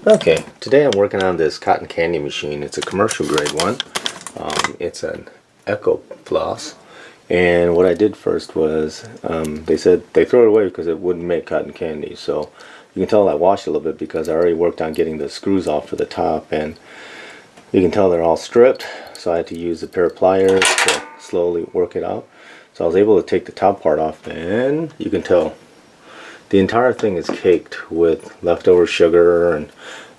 Okay, today I'm working on this cotton candy machine. It's a commercial grade one. It's an Econo Floss. And what I did first was, they said they throw it away because it wouldn't make cotton candy. So you can tell I washed it a little bit because I already worked on getting the screws off for the top. And you can tell they're all stripped. So I had to use a pair of pliers to slowly work it out. So I was able to take the top part off, and you can tell the entire thing is caked with leftover sugar,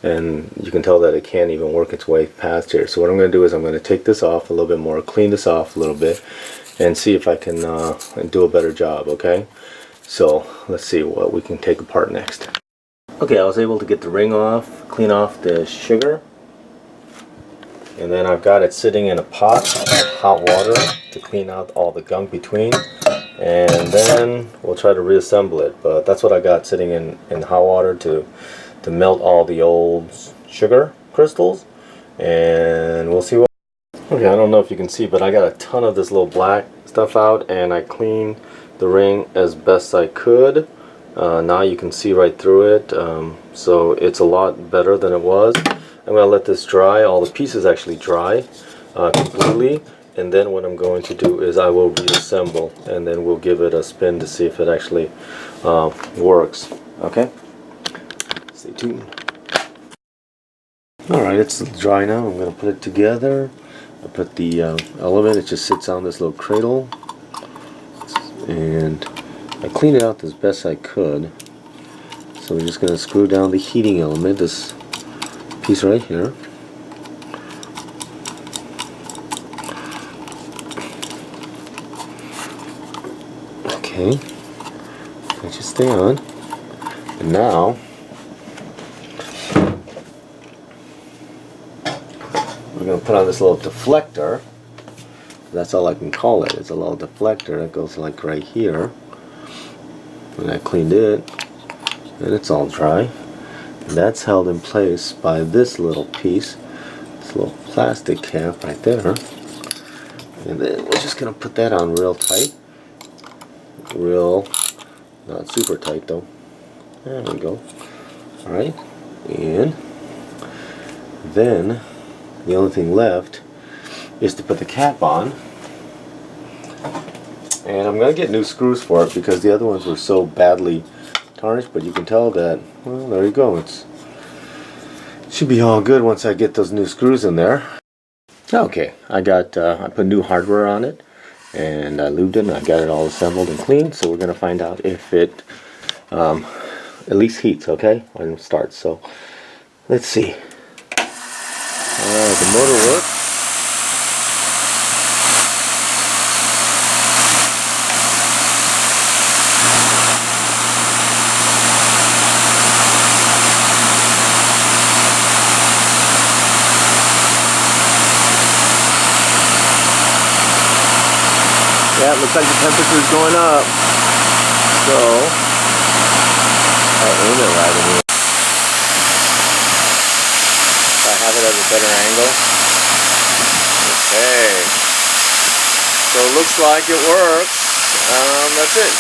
and you can tell that it can't even work its way past here. So what I'm going to do is I'm going to take this off a little bit more, clean this off a little bit, and see if I can do a better job, okay? So let's see what we can take apart next. Okay, I was able to get the ring off, clean off the sugar, and then I've got it sitting in a pot of hot water to clean out all the gunk between. And then we'll try to reassemble it, but that's what I got sitting in hot water to melt all the old sugar crystals, and we'll see what. Okay, I don't know if you can see, but I got a ton of this little black stuff out, and I cleaned the ring as best I could. Now you can see right through it, so it's a lot better than it was. I'm going to let this dry, all the pieces actually dry completely. And then what I'm going to do is I will reassemble, and then we'll give it a spin to see if it actually works. Okay? Stay tuned. Alright, it's dry now. I'm going to put it together. I put the element, it just sits on this little cradle. And I cleaned it out as best I could. So we're just going to screw down the heating element, this piece right here. Okay, that should stay on. And now we're going to put on this little deflector. That's all I can call it. It's a little deflector that goes like right here. And I cleaned it, and it's all dry. And that's held in place by this little piece, this little plastic cap right there. And then we're just going to put that on real tight. Real, not super tight though. There we go. Alright, and then the only thing left is to put the cap on. And I'm going to get new screws for it because the other ones were so badly tarnished, but you can tell that, well, there you go. It should be all good once I get those new screws in there. Okay, I put new hardware on it, and I lubed it, and I got it all assembled and cleaned. So we're going to find out if it at least heats, okay, when it starts. So let's see. The motor works. Yeah, it looks like the temperature is going up. So I'll aim it right in here. If I have it at a better angle. Okay. So it looks like it works. That's it.